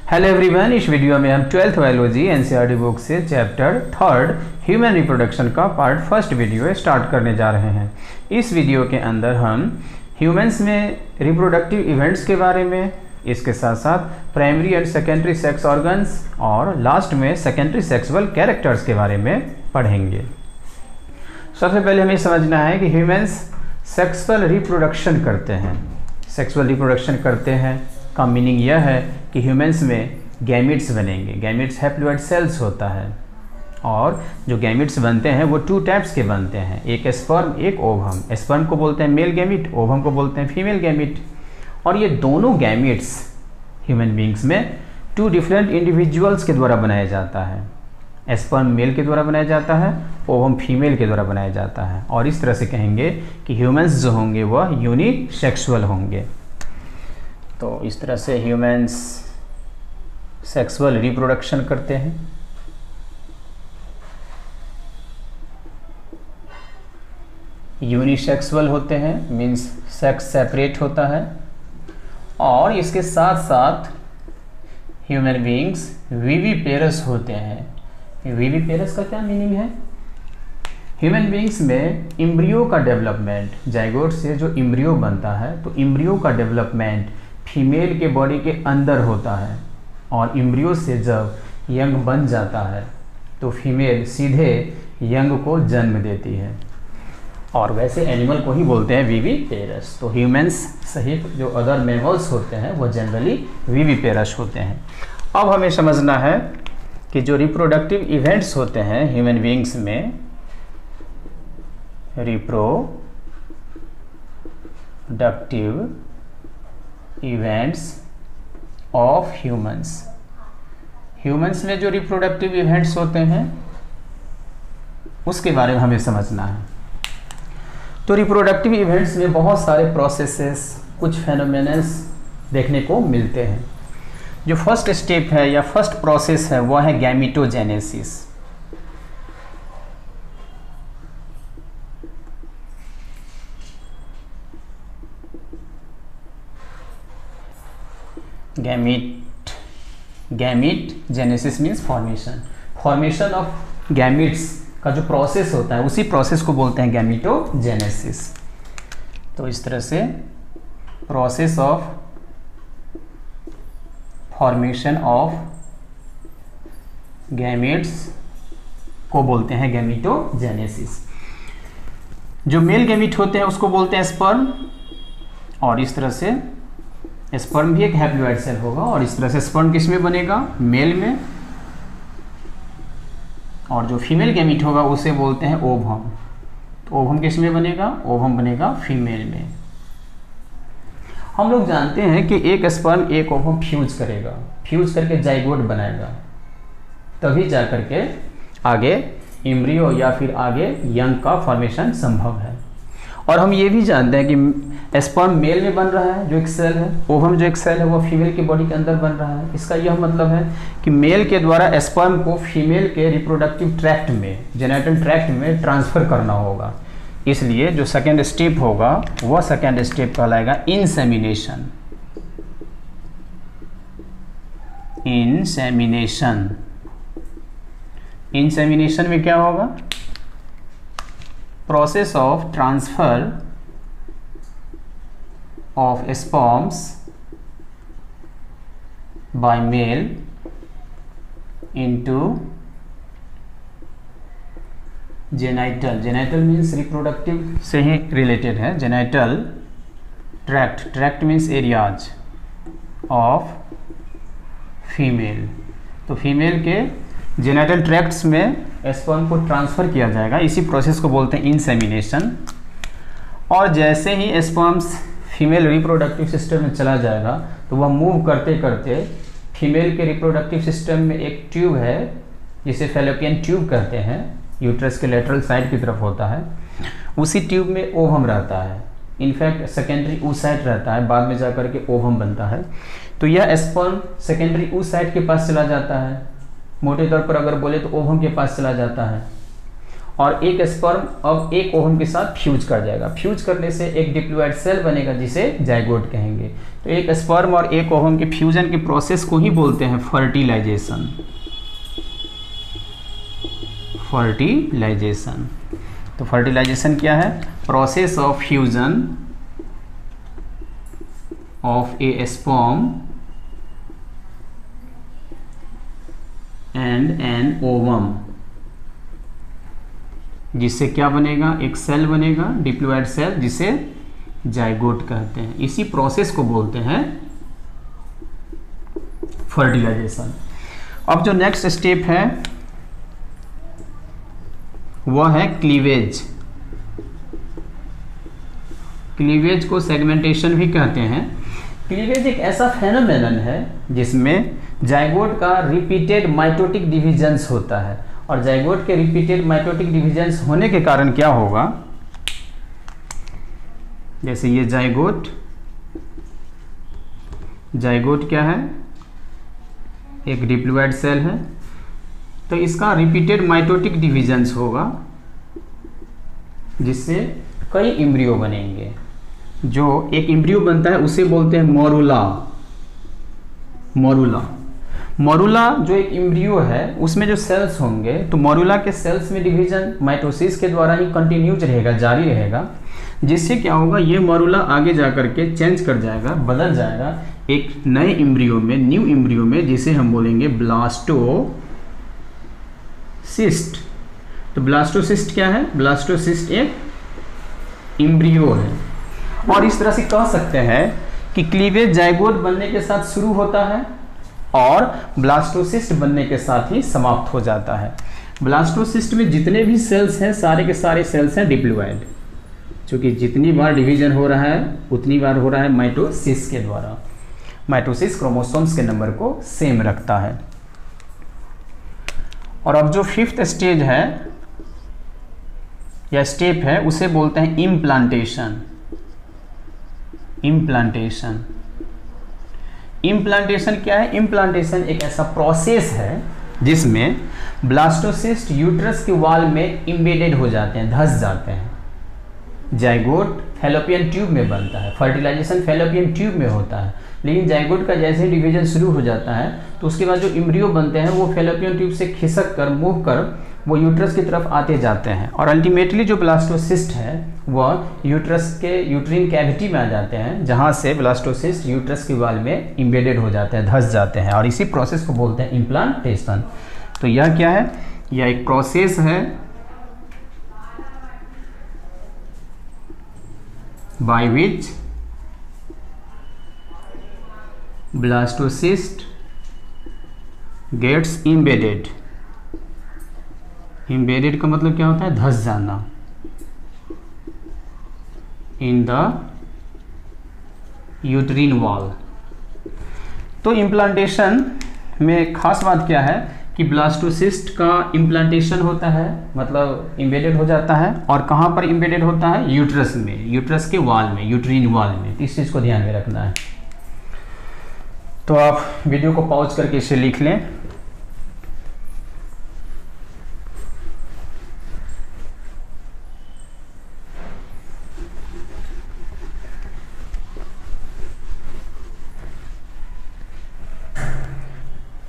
Hello everyone, इस video में हम 12th बायोलॉजी एनसीईआरटी बुक से चैप्टर 3 ह्यूमन रिप्रोडक्शन का पार्ट फर्स्ट वीडियो स्टार्ट करने जा रहे हैं। इस वीडियो के अंदर हम ह्यूमंस में रिप्रोडक्टिव इवेंट्स के बारे में, इसके साथ साथ primary and secondary sex organs और लास्ट में सेकेंडरी सेक्सुअल कैरेक्टर्स के बारे में पढ़ेंगे। सबसे पहले हमें समझना है कि ह्यूमंस सेक्सुअल रिप्रोडक्शन करते हैं। सेक्सुअल रिप्रोडक्शन करते हैं का मीनिंग यह है कि ह्यूमंस में गैमिट्स बनेंगे। गैमिट्स हैप्लोइड सेल्स होता है और जो गैमिट्स बनते हैं वो 2 टाइप्स के बनते हैं, एक स्पर्म एक ओवम। स्पर्म को बोलते हैं मेल गैमिट, ओवम को बोलते हैं फीमेल गैमिट। और ये दोनों गैमिट्स ह्यूमन बींग्स में 2 डिफरेंट इंडिविजुअल्स के द्वारा बनाया जाता है। स्पर्म मेल के द्वारा बनाया जाता है, ओवम फीमेल के द्वारा बनाया जाता है। और इस तरह से कहेंगे कि ह्यूमंस जो होंगे वह यूनिसेक्सुअल होंगे। तो इस तरह से ह्यूमंस सेक्सुअल रिप्रोडक्शन करते हैं। यूनिसेक्सुअल होते हैं, मीन्स सेक्स सेपरेट होता है। और इसके साथ साथ ह्यूमन बींग्स विविपेरस होते हैं। विविपेरस का क्या मीनिंग है? ह्यूमन बींग्स में इम्ब्रियो का डेवलपमेंट, जाइगोट से जो इम्ब्रियो बनता है तो इम्ब्रियो का डेवलपमेंट फीमेल के बॉडी के अंदर होता है। और इम्ब्रियो से जब यंग बन जाता है तो फीमेल सीधे यंग को जन्म देती है। और वैसे एनिमल को ही बोलते हैं विविपेरस। तो ह्यूमंस सहित जो अदर मैमल्स होते हैं वो जनरली विविपेरस होते हैं। अब हमें समझना है कि जो रिप्रोडक्टिव इवेंट्स होते हैं ह्यूमन बींग्स में, रिप्रोडक्टिव इवेंट्स ऑफ ह्यूमंस में जो रिप्रोडक्टिव इवेंट्स होते हैं उसके बारे में हमें समझना है। तो रिप्रोडक्टिव इवेंट्स में बहुत सारे प्रोसेसेस, कुछ फेनोमेनस देखने को मिलते हैं। जो फर्स्ट स्टेप है या फर्स्ट प्रोसेस है वह है gametogenesis. Gamete genesis means formation of gametes का जो प्रोसेस होता है उसी प्रोसेस को बोलते हैं गैमीटोजेनेसिस। तो इस तरह से process of formation of gametes को बोलते हैं गैमीटोजेनेसिस। जो मेल गैमिट होते हैं उसको बोलते हैं स्पर्म। और इस तरह से स्पर्म भी एक हैप्लोइड सेल होगा। और इस तरह से स्पर्म किस में बनेगा? मेल में। और जो फीमेल गैमीट होगा उसे बोलते हैं ओवम। तो ओवम किस में बनेगा? ओवम बनेगा फीमेल में। हम लोग जानते हैं कि एक स्पर्म एक ओवम फ्यूज करेगा, फ्यूज करके जाइगोट बनाएगा, तभी जा करके आगे एम्ब्रियो या फिर आगे यंग का फॉर्मेशन संभव है। और हम ये भी जानते हैं कि स्पर्म मेल में बन रहा है जो एक सेल है, ओवम जो एक सेल है वो फीमेल के बॉडी के अंदर बन रहा है। इसका यह मतलब है कि मेल के द्वारा स्पर्म को फीमेल के रिप्रोडक्टिव ट्रैक्ट में, जेनेटल ट्रैक्ट में ट्रांसफ़र करना होगा। इसलिए जो सेकेंड स्टेप होगा वह सेकेंड स्टेप कहलाएगा इंसेमिनेशन। इंसेमिनेशन में क्या होगा? Process of transfer of sperms by male into genital means reproductive से ही related है। genital tract means areas of female। तो फीमेल के जेनेटल ट्रैक्ट्स में स्पर्म को ट्रांसफ़र किया जाएगा, इसी प्रोसेस को बोलते हैं इंसेमिनेशन। और जैसे ही स्पर्म्स फीमेल रिप्रोडक्टिव सिस्टम में चला जाएगा तो वह मूव करते करते फीमेल के रिप्रोडक्टिव सिस्टम में एक ट्यूब है जिसे फैलोपियन ट्यूब कहते हैं, यूट्रस के लेटरल साइड की तरफ होता है। उसी ट्यूब में ओवम रहता है, इनफैक्ट सेकेंडरी oocyte रहता है, बाद में जाकर के ओवम बनता है। तो यह स्पर्म सेकेंडरी oocyte के पास चला जाता है, मोटे तौर पर अगर बोले तो ओवम के पास चला जाता है। और एक स्पर्म अब एक ओवम के साथ फ्यूज कर जाएगा। फ्यूज करने से एक डिप्लॉयड सेल बनेगा जिसे जाइगोट कहेंगे। तो एक स्पर्म और एक ओवम के फ्यूजन के प्रोसेस को ही बोलते हैं फर्टिलाइजेशन। फर्टिलाइजेशन, तो फर्टिलाइजेशन क्या है? Process of fusion of A sperm and an ovum, जिससे क्या बनेगा? एक सेल बनेगा, डिप्लॉयड सेल, जिसे जाइगोट कहते हैं। इसी प्रोसेस को बोलते हैं फर्टिलाइजेशन। अब जो नेक्स्ट स्टेप है वह है क्लीवेज। क्लीवेज को सेगमेंटेशन भी कहते हैं। क्लीवेज एक ऐसा फेनोमेनन है जिसमें जाइगोट का रिपीटेड माइटोटिक डिविजन्स होता है, और जाइगोट के रिपीटेड माइटोटिक डिविजन्स होने के कारण क्या होगा? जैसे ये जाइगोट क्या है? एक डिप्लॉयड सेल है, तो इसका रिपीटेड माइटोटिक डिविजन्स होगा जिससे कई इम्ब्रियो बनेंगे। जो एक इम्ब्रियो बनता है उसे बोलते हैं मोरुला। मोरुला जो एक इम्ब्रियो है उसमें जो सेल्स होंगे, तो मोरुला के सेल्स में डिवीजन माइटोसिस के द्वारा ही कंटिन्यूज रहेगा, जारी रहेगा, जिससे क्या होगा? ये मोरुला आगे जाकर के चेंज कर जाएगा, बदल जाएगा एक नए इम्ब्रियो में, न्यू इम्ब्रियो में, जिसे हम बोलेंगे ब्लास्टोसिस्ट। तो ब्लास्टोसिस्ट क्या है? ब्लास्टोसिस्ट एक इम्ब्रियो है। और इस तरह से कह सकते हैं कि क्लीवेज जाइगोट बनने के साथ शुरू होता है और ब्लास्टोसिस्ट बनने के साथ ही समाप्त हो जाता है। ब्लास्टोसिस्ट में जितने भी सेल्स हैं सारे के सारे सेल्स हैं डिप्लॉयड, क्योंकि जितनी बार डिवीजन हो रहा है उतनी बार हो रहा है माइटोसिस के द्वारा। माइटोसिस क्रोमोसोम्स के नंबर को सेम रखता है। और अब जो फिफ्थ स्टेज है या स्टेप है उसे बोलते हैं इम्प्लांटेशन। इम्प्लांटेशन क्या है? इम्प्लांटेशन एक ऐसा प्रोसेस है जिसमें ब्लास्टोसिस्ट यूट्रस के वॉल में इम्बेडेड हो जाते हैं, धंस जाते हैं। जाइगोट फैलोपियन ट्यूब में बनता है, फर्टिलाइजेशन फैलोपियन ट्यूब में होता है, लेकिन जाइगोट का जैसे ही डिवीजन शुरू हो जाता है तो उसके बाद जो इम्ब्रियो बनते हैं वो फैलोपियन ट्यूब से खिसक कर, मूव कर वो यूट्रस की तरफ आते जाते हैं, और अल्टीमेटली जो ब्लास्टोसिस्ट है वह यूट्रस के यूट्रीन कैविटी में आ जाते हैं, जहाँ से ब्लास्टोसिस्ट यूट्रस की वॉल में इम्बेडेड हो जाते हैं, धंस जाते हैं, और इसी प्रोसेस को बोलते हैं इम्प्लांटेशन। तो यह क्या है? यह एक प्रोसेस है by which blastocyst gets embedded। embedded का मतलब क्या होता है? धंस जाना। in the uterine wall। तो इम्प्लांटेशन में खास बात क्या है कि ब्लास्टोसिस्ट का इम्प्लांटेशन होता है, मतलब इम्बेडेड हो जाता है, और कहाँ पर इम्बेडेड होता है? यूट्रस में, यूट्रस के वॉल में, यूट्रीन वॉल में। इस चीज़ को ध्यान में रखना है। तो आप वीडियो को पॉज करके इसे लिख लें।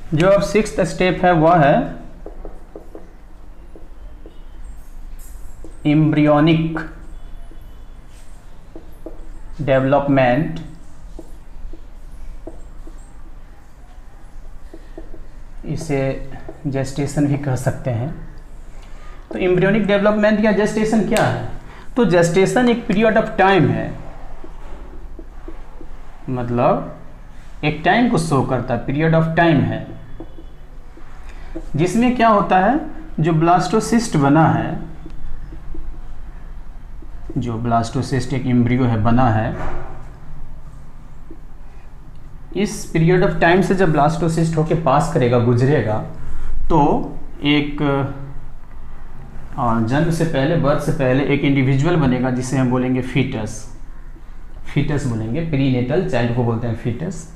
जो अब सिक्स्थ स्टेप है वह है एम्ब्रियोनिक डेवलपमेंट। इसे जेस्टेशन भी कह सकते हैं। तो एम्ब्रियोनिक डेवलपमेंट या जेस्टेशन क्या है? तो जेस्टेशन एक पीरियड ऑफ टाइम है, मतलब एक टाइम को शो करता है, पीरियड ऑफ टाइम है, जिसमें क्या होता है? जो ब्लास्टोसिस्ट बना है, जो ब्लास्टोसिस्ट एक एम्ब्रियो है बना है, इस पीरियड ऑफ टाइम से जब ब्लास्टोसिस्ट होके पास करेगा, गुजरेगा, तो एक जन्म से पहले, बर्थ से पहले एक इंडिविजुअल बनेगा जिसे हम बोलेंगे फीटस। फीटस बोलेंगे, प्रीनेटल चाइल्ड को बोलते हैं फीटस।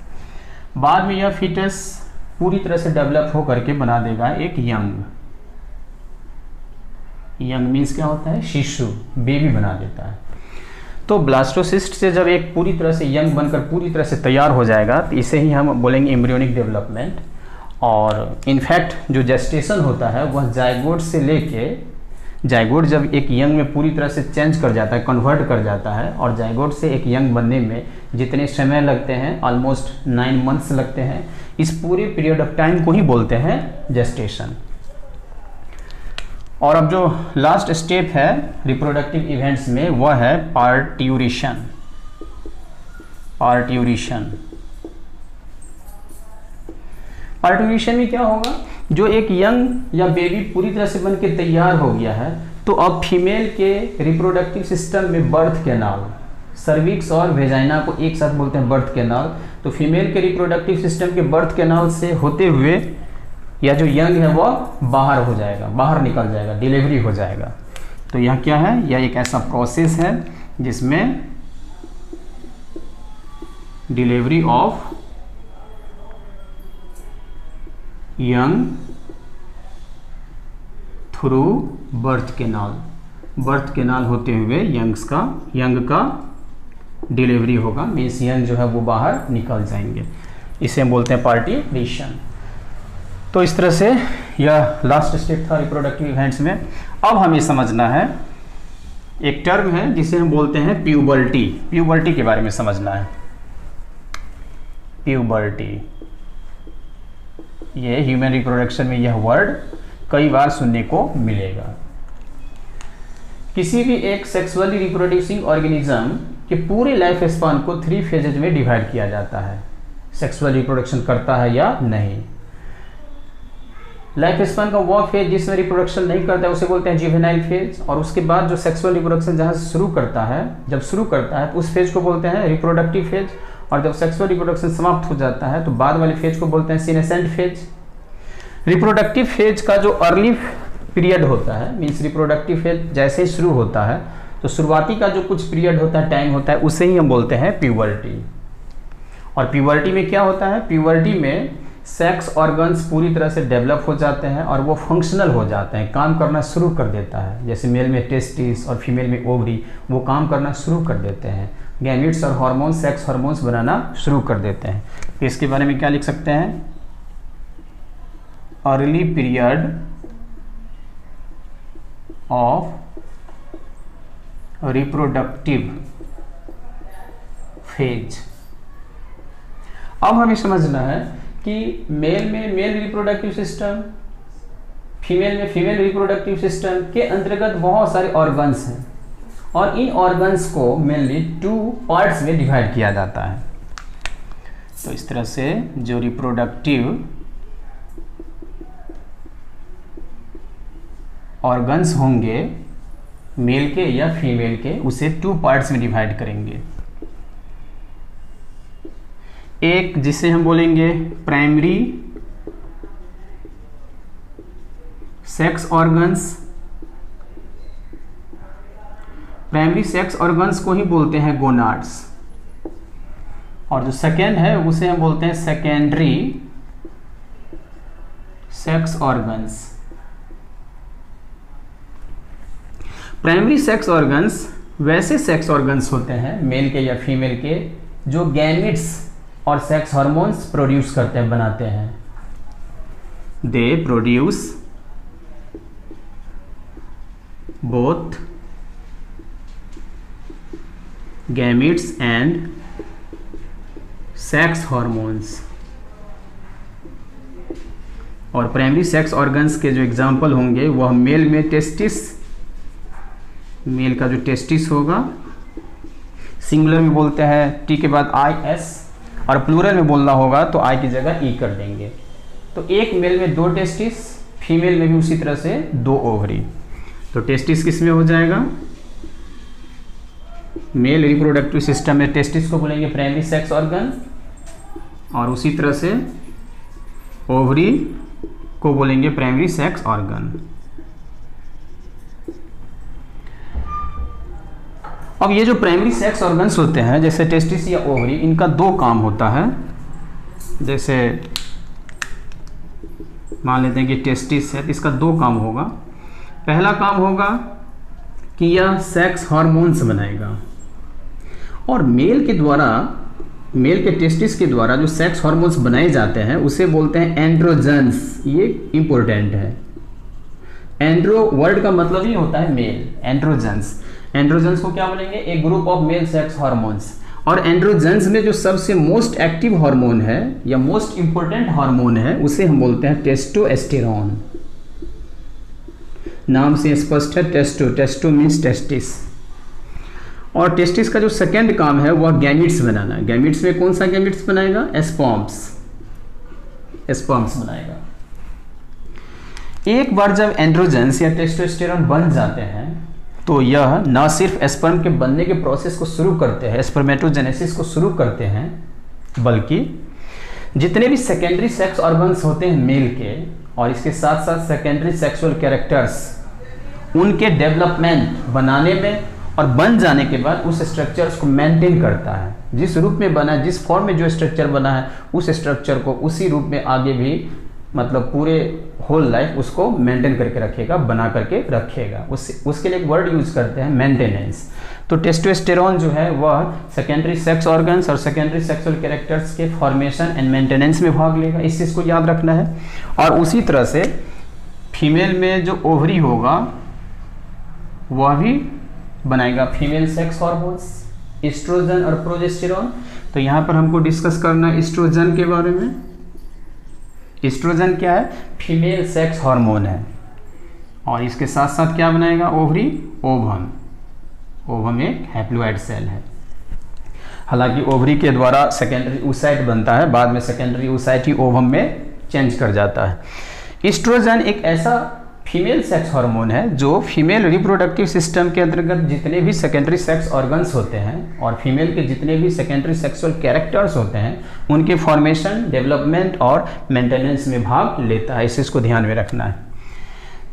बाद में यह फीटस पूरी तरह से डेवलप हो करके बना देगा एक यंग। यंग मीन्स क्या होता है, शिशु, बेबी बना देता है। तो ब्लास्टोसिस्ट से जब एक पूरी तरह से यंग बनकर पूरी तरह से तैयार हो जाएगा तो इसे ही हम बोलेंगे एम्ब्रियोनिक डेवलपमेंट। और इनफैक्ट जो जेस्टेशन होता है वह जायगोट से लेके, जायगोट जब एक यंग में पूरी तरह से चेंज कर जाता है, कन्वर्ट कर जाता है, और जायगोट से एक यंग बनने में जितने समय लगते हैं ऑलमोस्ट 9 मंथ्स लगते हैं, इस पूरे पीरियड ऑफ टाइम को ही बोलते हैं जेस्टेशन। और अब जो लास्ट स्टेप है रिप्रोडक्टिव इवेंट्स में वह है पार्ट्यूरेशन। पार्ट्यूरेशन पार्ट्यूरेशन में क्या होगा, जो एक यंग या बेबी पूरी तरह से बन के तैयार हो गया है तो अब फीमेल के रिप्रोडक्टिव सिस्टम में बर्थ कैनाल, सर्विक्स और वेजाइना को एक साथ बोलते हैं बर्थ कैनाल, तो फीमेल के रिप्रोडक्टिव सिस्टम के बर्थ कैनाल से होते हुए या जो यंग है वह बाहर हो जाएगा, बाहर निकल जाएगा, डिलीवरी हो जाएगा। तो यह क्या है, यह एक ऐसा प्रोसेस है जिसमें delivery of young through birth canal, birth canal होते हुए यंग का डिलीवरी होगा, मीन्स यंग जो है वो बाहर निकल जाएंगे, इसे हम बोलते हैं पार्ट्यूरेशन। तो इस तरह से यह लास्ट स्टेप था रिप्रोडक्टिव इवेंट्स में। अब हमें समझना है एक टर्म है जिसे हम बोलते हैं प्यूबर्टी। प्यूबर्टी के बारे में समझना है। प्यूबर्टी, ये ह्यूमन रिप्रोडक्शन में यह वर्ड कई बार सुनने को मिलेगा। किसी भी एक सेक्सुअली रिप्रोड्यूसिंग ऑर्गेनिज्म के पूरे लाइफ स्पान को 3 फेजेज में डिवाइड किया जाता है, सेक्सुअल रिप्रोडक्शन करता है या नहीं। लाइफ स्पान का वह फेज जिसमें रिप्रोडक्शन नहीं करता है उसे बोलते हैं जुवेनाइल फेज, और उसके बाद जो सेक्सुअल रिप्रोडक्शन जहाँ से शुरू करता है, जब शुरू करता है तो उस फेज को बोलते हैं रिप्रोडक्टिव फेज, और जब सेक्सुअल रिप्रोडक्शन समाप्त हो जाता है तो बाद वाले फेज को बोलते हैं सीनेसेंट फेज। रिप्रोडक्टिव फेज का जो अर्ली पीरियड होता है, मीन्स रिप्रोडक्टिव फेज जैसे ही शुरू होता है तो शुरुआती का जो कुछ पीरियड होता है, टाइम होता है, उसे ही हम बोलते हैं प्यूबर्टी। और प्यूबर्टी में क्या होता है, प्यूबर्टी में सेक्स ऑर्गन्स पूरी तरह से डेवलप हो जाते हैं और वो फंक्शनल हो जाते हैं, काम करना शुरू कर देता है। जैसे मेल में टेस्टिस और फीमेल में ओवरी, वो काम करना शुरू कर देते हैं, गैमेट्स और हार्मोन्स, सेक्स हार्मोन्स बनाना शुरू कर देते हैं। तो इसके बारे में क्या लिख सकते हैं, early period of reproductive phase. अब हमें समझना है कि मेल में मेल रिप्रोडक्टिव सिस्टम, फीमेल में फीमेल रिप्रोडक्टिव सिस्टम के अंतर्गत बहुत सारे ऑर्गन्स हैं, और इन ऑर्गन्स को मेनली 2 पार्ट्स में डिवाइड किया जाता है। तो इस तरह से जो रिप्रोडक्टिव ऑर्गन्स होंगे मेल के या फीमेल के, उसे 2 पार्ट्स में डिवाइड करेंगे। एक जिसे हम बोलेंगे primary sex organs, primary sex organs को ही बोलते हैं गोनाड्स, और जो सेकेंड है उसे हम बोलते हैं secondary sex organs. Primary sex organs वैसे सेक्स ऑर्गन्स होते हैं मेल के या फीमेल के जो गैमेट्स और सेक्स हार्मोन्स प्रोड्यूस करते हैं, बनाते हैं। They produce both gametes and sex hormones. और प्राइमरी सेक्स ऑर्गन्स के जो एग्जाम्पल होंगे वह मेल में टेस्टिस, मेल का जो टेस्टिस होगा, सिंगुलर में बोलते हैं टी के बाद IS, और प्लूरल में बोलना होगा तो I की जगह E कर देंगे। तो एक मेल में 2 टेस्टिस, फीमेल में भी उसी तरह से 2 ओवरी। तो टेस्टिस किस में हो जाएगा, मेल रिप्रोडक्टिव सिस्टम में टेस्टिस को बोलेंगे प्राइमरी सेक्स ऑर्गन, और उसी तरह से ओवरी को बोलेंगे प्राइमरी सेक्स ऑर्गन। अब ये जो प्राइमरी सेक्स ऑर्गन्स होते हैं जैसे टेस्टिस या ओवरी, इनका 2 काम होता है। जैसे मान लेते हैं कि टेस्टिस है तो इसका 2 काम होगा। पहला काम होगा कि यह सेक्स हार्मोन्स बनाएगा, और मेल के टेस्टिस के द्वारा जो सेक्स हार्मोन्स बनाए जाते हैं उसे बोलते हैं एंड्रोजन्स। ये इंपॉर्टेंट है। एंड्रो वर्ड का मतलब ही होता है मेल। एंड्रोजन्स को क्या बोलेंगे? A group of male sex hormones. और एंड्रोजन्स में जो सबसे मोस्ट एक्टिव हार्मोन है या मोस्ट इंपॉर्टेंट हार्मोन है उसे हम बोलते हैं टेस्टोस्टेरोन। नाम से स्पष्ट है, टेस्टो मीन्स टेस्टिस। और टेस्टिस का जो सेकेंड काम है वह गैमिट्स बनाना है। गैमिट्स में कौन सा गैमिट्स बनाएगा? स्पर्म्स बनाएगा। एक बार जब एंड्रोजन्स या टेस्टोस्टेरोन बन जाते हैं तो यह न सिर्फ स्पर्म के बनने के प्रोसेस को शुरू करते हैं, स्पर्मेटोजेनेसिस को शुरू करते हैं, बल्कि जितने भी सेकेंडरी सेक्स ऑर्गन्स होते हैं मेल के, और इसके साथ साथ सेकेंडरी सेक्सुअल कैरेक्टर्स, उनके डेवलपमेंट बनाने में और बन जाने के बाद उस स्ट्रक्चर्स को मेंटेन करता है। जिस रूप में बना है, जिस फॉर्म में जो स्ट्रक्चर बना है, उस स्ट्रक्चर को उसी रूप में आगे भी मतलब पूरे होल लाइफ उसको मेंटेन करके रखेगा, बना करके रखेगा। उसके लिए एक वर्ड यूज करते हैं मेंटेनेंस। तो टेस्टोस्टेरोन जो है वह सेकेंडरी सेक्स ऑर्गन्स और सेकेंडरी सेक्सुअल कैरेक्टर्स के फॉर्मेशन एंड मेंटेनेंस में भाग लेगा। इस चीज़ को याद रखना है। और उसी तरह से फीमेल में जो ओवरी होगा वह भी बनाएगा फीमेल सेक्स हार्मोन्स, एस्ट्रोजन और प्रोजेस्टेरोन। तो यहाँ पर हमको डिस्कस करना है एस्ट्रोजन के बारे में। एस्ट्रोजन क्या है? फीमेल सेक्स हार्मोन है। और इसके साथ साथ क्या बनाएगा? ओवरी, ओवम एक हैप्लॉइड सेल है। हालांकि ओवरी के द्वारा सेकेंडरी oocyte बनता है, बाद में सेकेंडरी oocyte ही ओवम में चेंज कर जाता है। एस्ट्रोजन एक ऐसा फीमेल सेक्स हार्मोन है जो फीमेल रिप्रोडक्टिव सिस्टम के अंतर्गत जितने भी सेकेंडरी सेक्स ऑर्गन्स होते हैं और फीमेल के जितने भी सेकेंडरी सेक्सुअल कैरेक्टर्स होते हैं उनके फॉर्मेशन, डेवलपमेंट और मेंटेनेंस में भाग लेता है। इस चीज़ को ध्यान में रखना है।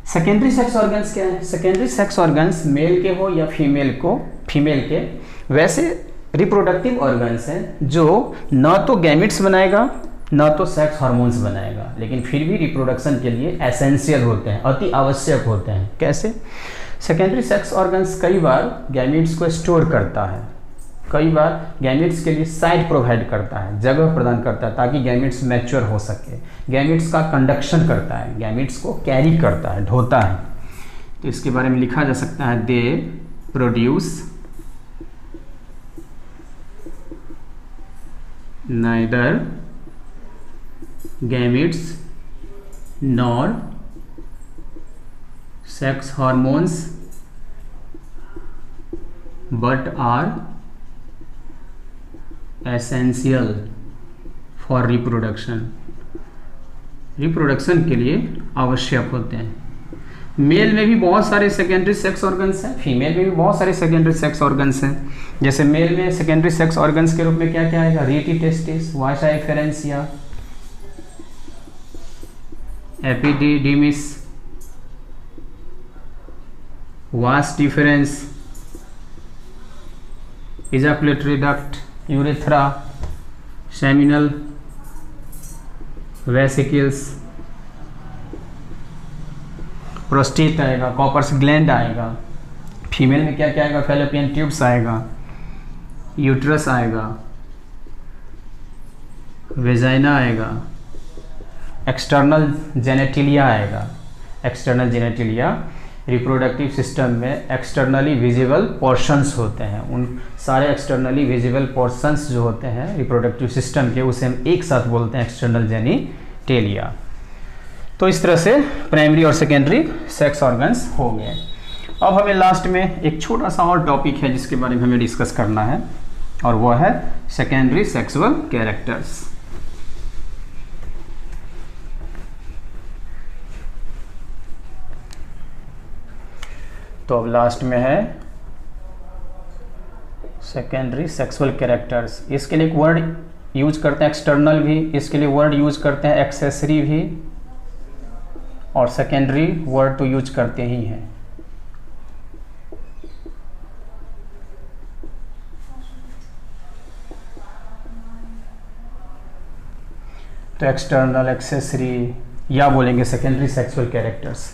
सेकेंडरी सेक्स ऑर्गन्स क्या है? सेकेंडरी सेक्स ऑर्गन्स मेल के हो या फीमेल के वैसे रिप्रोडक्टिव ऑर्गन्स हैं जो न तो गैमिट्स बनाएगा न तो सेक्स हार्मोन्स बनाएगा, लेकिन फिर भी रिप्रोडक्शन के लिए एसेंशियल होते हैं, अति आवश्यक होते हैं। कैसे? सेकेंडरी सेक्स ऑर्गन्स कई बार गैमिट्स को स्टोर करता है, कई बार गैमिट्स के लिए साइट प्रोवाइड करता है, जगह प्रदान करता है ताकि गैमिट्स मैच्योर हो सके। गैमिट्स का कंडक्शन करता है, गैमिट्स को कैरी करता है, ढोता है। तो इसके बारे में लिखा जा सकता है they produce neither gametes nor sex hormones but are essential for reproduction। Reproduction के लिए आवश्यक होते हैं। मेल में भी बहुत सारे सेकेंडरी सेक्स ऑर्गन्स हैं, फीमेल में भी बहुत सारे सेकेंडरी सेक्स ऑर्गन्स हैं। जैसे मेल में सेकेंडरी सेक्स ऑर्गन्स के रूप में क्या क्या आएगा? Rete testis, vasa efferentia, epididymis, vas deferens, ejaculatory duct, urethra, seminal vesicles, prostate आएगा, कॉपर्स ग्लैंड आएगा। फीमेल में क्या क्या आएगा? फैलोपियन ट्यूब्स आएगा, यूट्रस आएगा, वेजाइना आएगा, एक्सटर्नल जेनेटिलिया आएगा। एक्सटर्नल जेनेटिलिया रिप्रोडक्टिव सिस्टम में एक्सटर्नली विजिबल पोर्शंस होते हैं। उन सारे एक्सटर्नली विजिबल पोर्शंस जो होते हैं रिप्रोडक्टिव सिस्टम के, उसे हम एक साथ बोलते हैं एक्सटर्नल जेनिटेलिया। तो इस तरह से प्राइमरी और सेकेंडरी सेक्स ऑर्गन्स हो गए। अब हमें लास्ट में एक छोटा सा और टॉपिक है जिसके बारे में हमें डिस्कस करना है, और वह है सेकेंडरी सेक्सुअल कैरेक्टर्स। तो अब लास्ट में है सेकेंडरी सेक्सुअल कैरेक्टर्स। इसके लिए एक वर्ड यूज करते हैं एक्सटर्नल भी, इसके लिए वर्ड यूज करते हैं एक्सेसरी भी, और सेकेंडरी वर्ड तो यूज करते ही हैं। तो एक्सटर्नल, एक्सेसरी या बोलेंगे सेकेंडरी सेक्सुअल कैरेक्टर्स।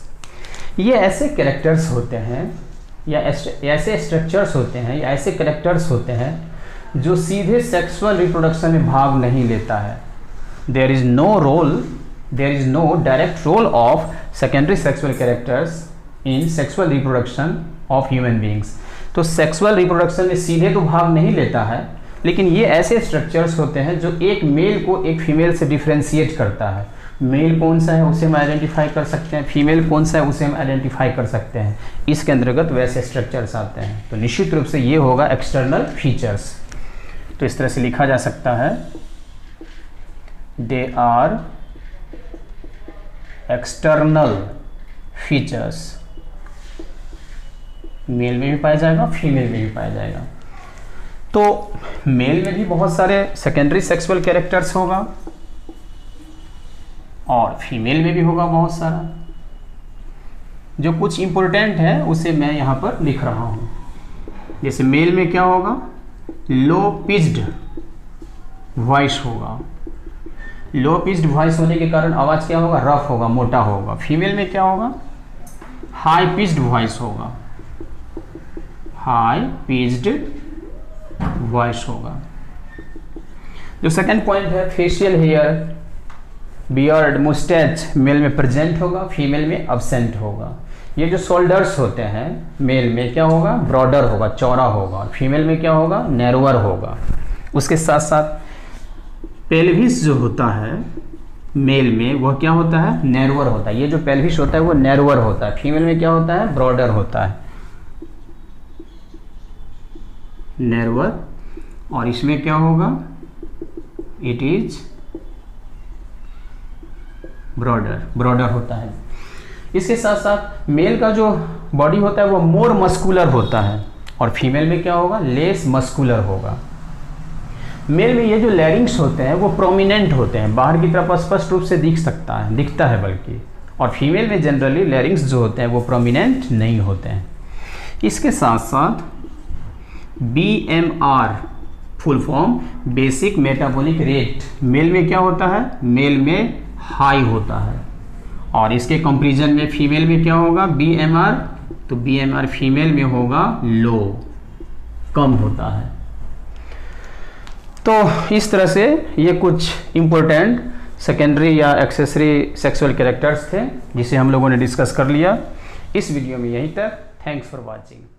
ये ऐसे कैरेक्टर्स होते हैं या ऐसे स्ट्रक्चर्स होते हैं या ऐसे कैरेक्टर्स होते हैं जो सीधे सेक्सुअल रिप्रोडक्शन में भाग नहीं लेता है। There is no direct role of secondary sexual characters in sexual reproduction of human beings. तो सेक्सुअल रिप्रोडक्शन में सीधे तो भाग नहीं लेता है, लेकिन ये ऐसे स्ट्रक्चर्स होते हैं जो एक मेल को एक फीमेल से डिफ्रेंशिएट करता है। मेल कौन सा है उसे हम आइडेंटिफाई कर सकते हैं, फीमेल कौन सा है उसे हम आइडेंटिफाई कर सकते हैं। इसके अंतर्गत वैसे स्ट्रक्चर्स आते हैं। तो निश्चित रूप से ये होगा एक्सटर्नल फीचर्स। तो इस तरह से लिखा जा सकता है, they are external features. Male में भी पाया जाएगा, फीमेल में भी पाया जाएगा। तो मेल में भी बहुत सारे सेकेंडरी सेक्सुअल कैरेक्टर्स होगा और फीमेल में भी होगा बहुत सारा। जो कुछ इंपॉर्टेंट है उसे मैं यहाँ पर लिख रहा हूँ। जैसे मेल में क्या होगा, लो पिच्ड वॉइस होगा। लो पिच्ड वॉइस होने के कारण आवाज़ क्या होगा, रफ होगा, मोटा होगा। फीमेल में क्या होगा, हाई पिच्ड वॉइस होगा, हाई पिच्ड वॉइस होगा। जो सेकंड पॉइंट है, facial hair, beard, moustache male में प्रेजेंट होगा, फीमेल में अब्सेंट होगा। ये जो शोल्डर्स होते हैं मेल में क्या होगा, ब्रॉडर होगा, चौड़ा होगा, और फीमेल में क्या होगा, नैरोअर होगा। उसके साथ साथ पेल्विस जो होता है मेल में वह क्या होता है, नैरोअर होता है। ये जो पेल्विस होता है वो नैरोअर होता है, फीमेल में क्या होता है, ब्रॉडर होता है, नैरोअर। और इसमें क्या होगा, इट इज ब्रॉडर होता है। इसके साथ साथ मेल का जो बॉडी होता है वो मोर मस्कुलर होता है और फीमेल में क्या होगा, लेस मस्कुलर होगा। मेल में ये जो लैरिंग्स होते हैं वो प्रोमिनेंट होते हैं, बाहर की तरफ स्पष्ट रूप से दिखता है बल्कि। और फीमेल में जनरली लैरिंग्स जो होते हैं वो प्रोमिनेंट नहीं होते हैं। इसके साथ साथ BMR full form basic metabolic rate male में क्या होता है, मेल में हाई होता है। और इसके कंपैरिजन में फीमेल में क्या होगा, BMR, तो BMR फीमेल में होगा लो, कम होता है। तो इस तरह से ये कुछ इंपॉर्टेंट सेकेंडरी या एक्सेसरी सेक्सुअल कैरेक्टर्स थे जिसे हम लोगों ने डिस्कस कर लिया। इस वीडियो में यहीं तक। Thanks for watching.